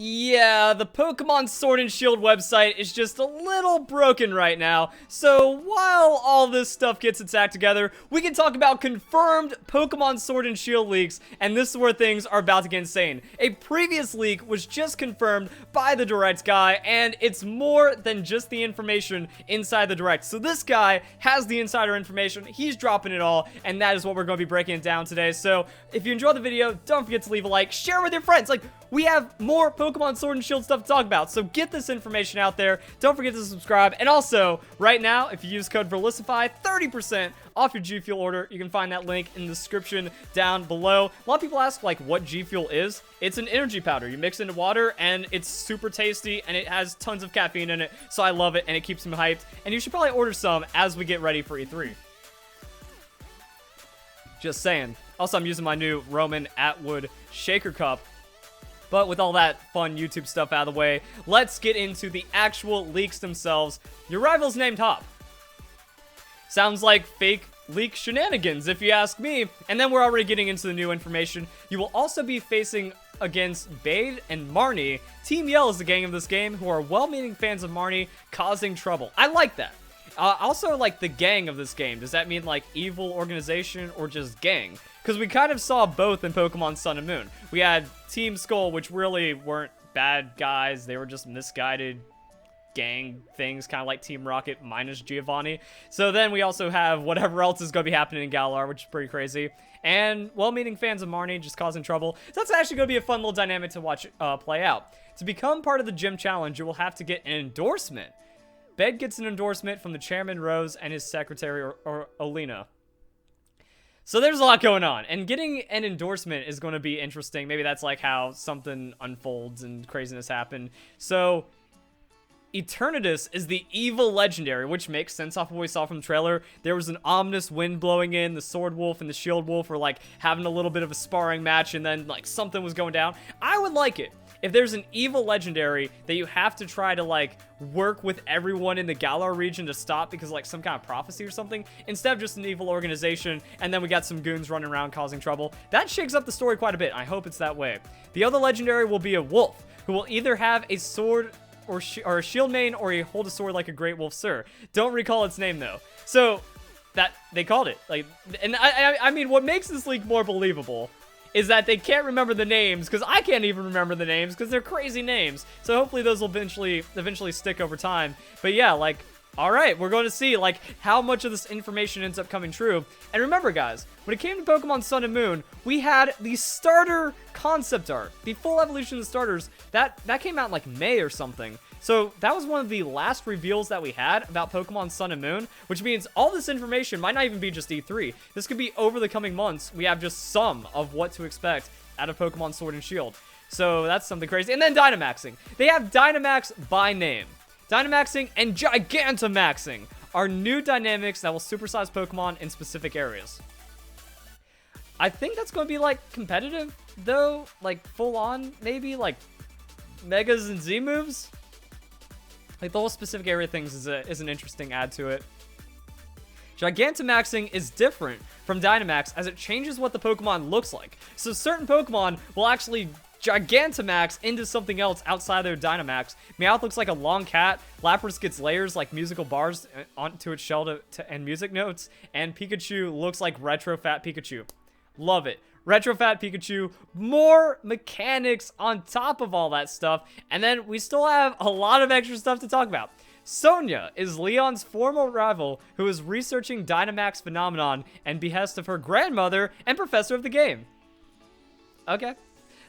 Yeah, the Pokemon Sword and Shield website is just a little broken right now, so while all this stuff gets its act together, we can talk about confirmed Pokemon Sword and Shield leaks, and this is where things are about to get insane. A previous leak was just confirmed by the Direct guy, and it's more than just the information inside the Direct. So this guy has the insider information, he's dropping it all, and that is what we're going to be breaking it down today. So if you enjoyed the video, don't forget to leave a like, share with your friends. Like, we have more Pokemon Sword and Shield stuff to talk about, so get this information out there. Don't forget to subscribe. And also, right now, if you use code Verlisify, 30% off your G Fuel order. You can find that link in the description down below. A lot of people ask, like, what G Fuel is. It's an energy powder. You mix it into water, and it's super tasty, and it has tons of caffeine in it, so I love it, and it keeps me hyped. And you should probably order some as we get ready for E3. Just saying. Also, I'm using my new Roman Atwood Shaker Cup. But with all that fun YouTube stuff out of the way, let's get into the actual leaks themselves. Your rival's named Hop. Sounds like fake leak shenanigans, if you ask me. And then we're already getting into the new information. You will also be facing against Bade and Marnie. Team Yell is the gang of this game, who are well-meaning fans of Marnie, causing trouble. I like that. Also, like, the gang of this game. Does that mean, like, evil organization or just gang? Because we kind of saw both in Pokemon Sun and Moon. We had Team Skull, which really weren't bad guys. They were just misguided gang things, kind of like Team Rocket minus Giovanni. So then we also have whatever else is going to be happening in Galar, which is pretty crazy. And well-meaning fans of Marnie just causing trouble. So that's actually going to be a fun little dynamic to watch play out. To become part of the gym challenge, you will have to get an endorsement. Bed gets an endorsement from the chairman, Rose, and his secretary, or Alina. So there's a lot going on, and getting an endorsement is going to be interesting. Maybe that's like how something unfolds and craziness happen. So Eternatus is the evil legendary, which makes sense off of what we saw from the trailer. There was an ominous wind blowing in. The Sword Wolf and the Shield Wolf were like having a little bit of a sparring match, and then like something was going down. I would like it if there's an evil legendary that you have to try to, like, work with everyone in the Galar region to stop because, like, some kind of prophecy or something, instead of just an evil organization, and then we got some goons running around causing trouble. That shakes up the story quite a bit. I hope it's that way. The other legendary will be a wolf, who will either have a sword or a shield mane, or he hold a sword like a great wolf sir. Don't recall its name, though. So, that, they called it. Like, and I mean, what makes this leak more believable is that they can't remember the names, because I can't even remember the names, because they're crazy names. So hopefully those will eventually stick over time. But yeah, like, alright, we're going to see, like, how much of this information ends up coming true. And remember, guys, when it came to Pokemon Sun and Moon, we had the starter concept art. The full evolution of the starters, that came out in, like, May or something. So that was one of the last reveals that we had about Pokemon Sun and Moon, which means all this information might not even be just E3. This could be over the coming months. We have just some of what to expect out of Pokemon Sword and Shield. So that's something crazy. And then Dynamaxing. They have Dynamax by name. Dynamaxing and Gigantamaxing are new dynamics that will supersize Pokemon in specific areas. I think that's going to be, like, competitive, though. Like, full on, maybe, like, Megas and Z moves. Like, the whole specific area things is an interesting add to it. Gigantamaxing is different from Dynamax as it changes what the Pokemon looks like. So certain Pokemon will actually Gigantamax into something else outside their Dynamax. Meowth looks like a long cat. Lapras gets layers like musical bars onto its shell and music notes. And Pikachu looks like Retro Fat Pikachu. Love it. Retro Fat Pikachu, more mechanics on top of all that stuff, and then we still have a lot of extra stuff to talk about. Sonia is Leon's former rival who is researching Dynamax phenomenon and behest of her grandmother and professor of the game. Okay.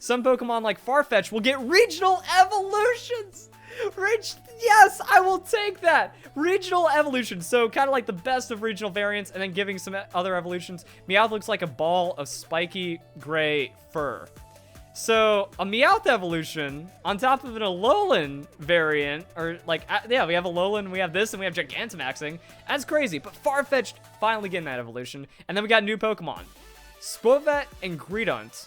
Some Pokemon like Farfetch will get regional evolutions! Yes, I will take that! Regional evolution, so kind of like the best of regional variants, and then giving some other evolutions. Meowth looks like a ball of spiky gray fur. So, a Meowth evolution on top of an Alolan variant, or like, yeah, we have Alolan, we have this, and we have Gigantamaxing. That's crazy, but Farfetch'd finally getting that evolution. And then we got new Pokemon. Spovet and Greedent,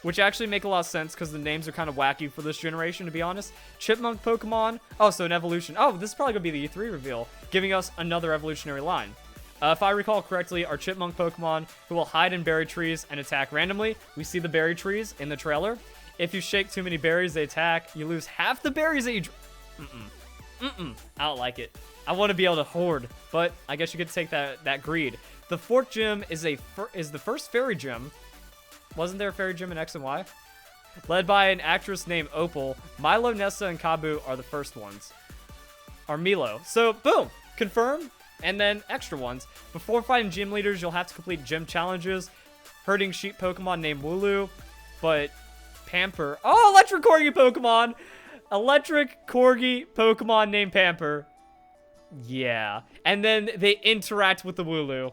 which actually make a lot of sense because the names are kind of wacky for this generation, to be honest. Chipmunk Pokemon. Oh, so an evolution. Oh, this is probably going to be the E3 reveal, giving us another evolutionary line. If I recall correctly, are Chipmunk Pokemon who will hide in berry trees and attack randomly. We see the berry trees in the trailer. If you shake too many berries, they attack. You lose half the berries that you... I don't like it. I want to be able to hoard, but I guess you could take that greed. The Fort Gym is the first fairy gym. Wasn't there a fairy gym in X and Y? Led by an actress named Opal. Milo, Nessa, and Kabu are the first ones. Or Milo. So, boom. Confirm. And then extra ones. Before fighting gym leaders, you'll have to complete gym challenges. Herding sheep Pokemon named Wooloo. But Pamper. Oh, electric corgi Pokemon. Electric corgi Pokemon named Pamper. Yeah. And then they interact with the Wooloo.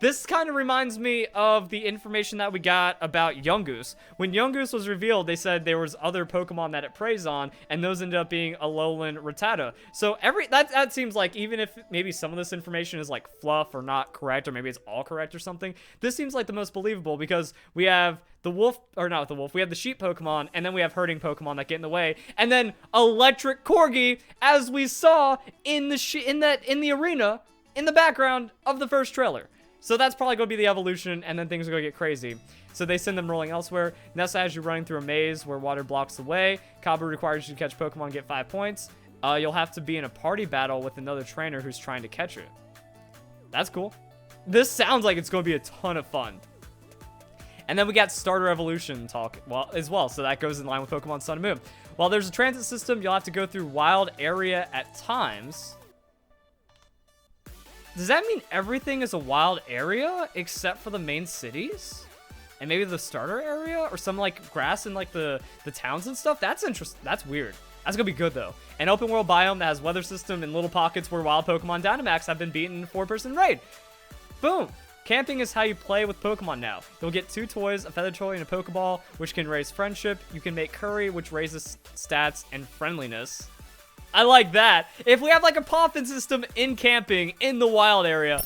This kind of reminds me of the information that we got about Yungoos. When Yungoos was revealed, they said there was other Pokemon that it preys on, and those ended up being Alolan Rattata. So that seems like, even if maybe some of this information is like fluff or not correct, or maybe it's all correct or something, this seems like the most believable because we have the wolf, or not the wolf, we have the sheep Pokemon, and then we have herding Pokemon that get in the way, and then electric corgi, as we saw in the arena in the background of the first trailer. So that's probably going to be the evolution, and then things are going to get crazy. So they send them rolling elsewhere. Nessa has you running through a maze where water blocks the way. Kabu requires you to catch Pokemon and get 5 points. You'll have to be in a party battle with another trainer who's trying to catch it. That's cool. This sounds like it's going to be a ton of fun. And then we got starter evolution talk as well, so that goes in line with Pokemon Sun and Moon. While there's a transit system, you'll have to go through wild area at times. Does that mean everything is a wild area except for the main cities? And maybe the starter area? Or some, like, grass in, like, the towns and stuff? That's interesting. That's weird. That's gonna be good, though. An open world biome that has weather system and little pockets where wild Pokemon Dynamax have been beaten in a 4-person raid. Boom! Camping is how you play with Pokemon now. You'll get 2 toys, a feather toy and a Pokeball, which can raise friendship. You can make curry, which raises stats and friendliness. I like that. If we have like a Poffin system in camping in the wild area.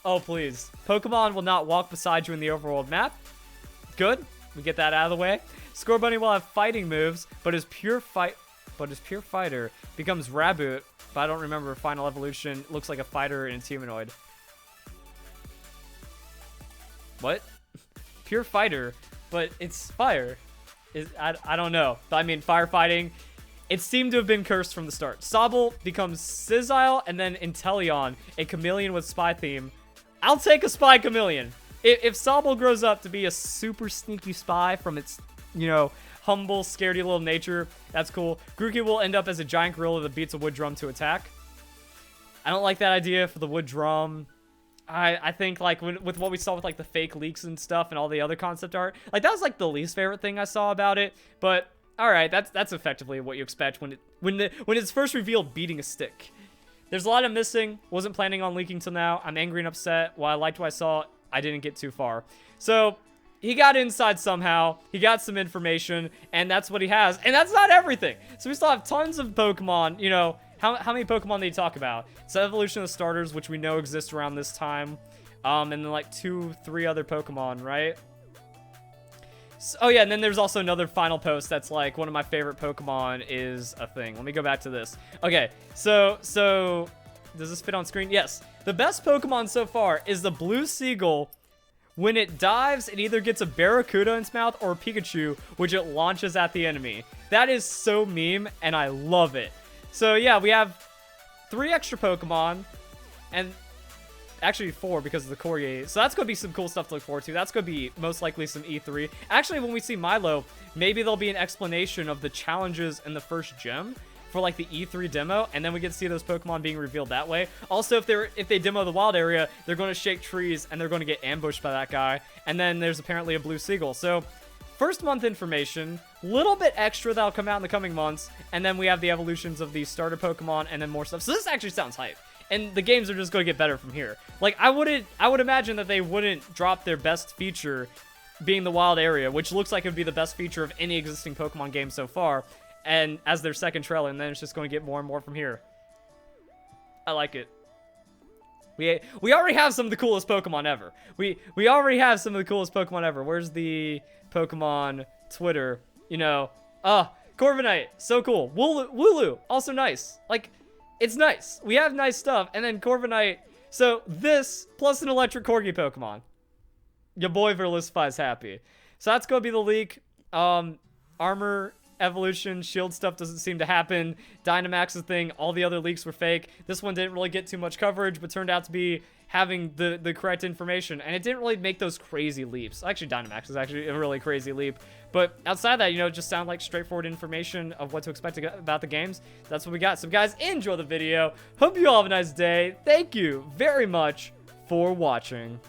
Oh, please. Pokemon will not walk beside you in the overworld map. Good. We get that out of the way. Scorbunny will have fighting moves, but his pure fighter becomes Raboot. But I don't remember final evolution. Looks like a fighter and it's humanoid. What? Pure fighter, but it's fire. I don't know. I mean, firefighting. It seemed to have been cursed from the start. Sobble becomes Sisile, and then Inteleon, a chameleon with spy theme. I'll take a spy chameleon. If Sobble grows up to be a super sneaky spy from its, you know, humble, scaredy little nature, that's cool. Grookey will end up as a giant gorilla that beats a wood drum to attack. I don't like that idea for the wood drum. I think, like, with what we saw with, like, the fake leaks and stuff and all the other concept art, like, that was, like, the least favorite thing I saw about it, but... Alright, that's effectively what you expect when it's first revealed beating a stick. There's a lot I'm missing. Wasn't planning on leaking till now. I'm angry and upset. While I liked what I saw, I didn't get too far. So, he got inside somehow. He got some information, and that's what he has. And that's not everything. So we still have tons of Pokemon. You know, how many Pokemon did he talk about? So evolution of the starters, which we know exist around this time. And then like 2-3 other Pokemon, right? Oh yeah, and then there's also another final post that's like, one of my favorite Pokemon is a thing. Let me go back to this. Okay, so does this fit on screen? Yes. The best Pokemon so far is the blue seagull. When it dives, it either gets a Barracuda in its mouth or a Pikachu, which it launches at the enemy. That is so meme, and I love it. So yeah, we have 3 extra Pokemon, and... Actually, 4 because of the Corgi. So that's going to be some cool stuff to look forward to. That's going to be most likely some E3. Actually, when we see Milo, maybe there'll be an explanation of the challenges in the first gym for like the E3 demo, and then we get to see those Pokemon being revealed that way. Also, if they demo the wild area, they're going to shake trees and they're going to get ambushed by that guy. And then there's apparently a blue seagull. So first month information, little bit extra that'll come out in the coming months, and then we have the evolutions of these starter Pokemon and then more stuff. So this actually sounds hype. And the games are just going to get better from here. Like, I would imagine that they wouldn't drop their best feature being the wild area, which looks like it would be the best feature of any existing Pokemon game so far, and as their second trailer, and then it's just going to get more and more from here. I like it. We already have some of the coolest Pokemon ever. We already have some of the coolest Pokemon ever. Where's the Pokemon Twitter? You know, Corviknight, so cool. Wooloo, also nice. Like, it's nice. We have nice stuff. And then Corviknight. So this plus an electric corgi Pokemon. Your boy Verlisify is happy. So that's going to be the leak. armor evolution, shield stuff doesn't seem to happen. Dynamax's thing, all the other leaks were fake. This one didn't really get too much coverage, but turned out to be having the correct information, and it didn't really make those crazy leaps. Actually, Dynamax is actually a really crazy leap, but outside that, you know, just sound like straightforward information of what to expect about the games. That's what we got. So guys, enjoy the video. Hope you all have a nice day. Thank you very much for watching.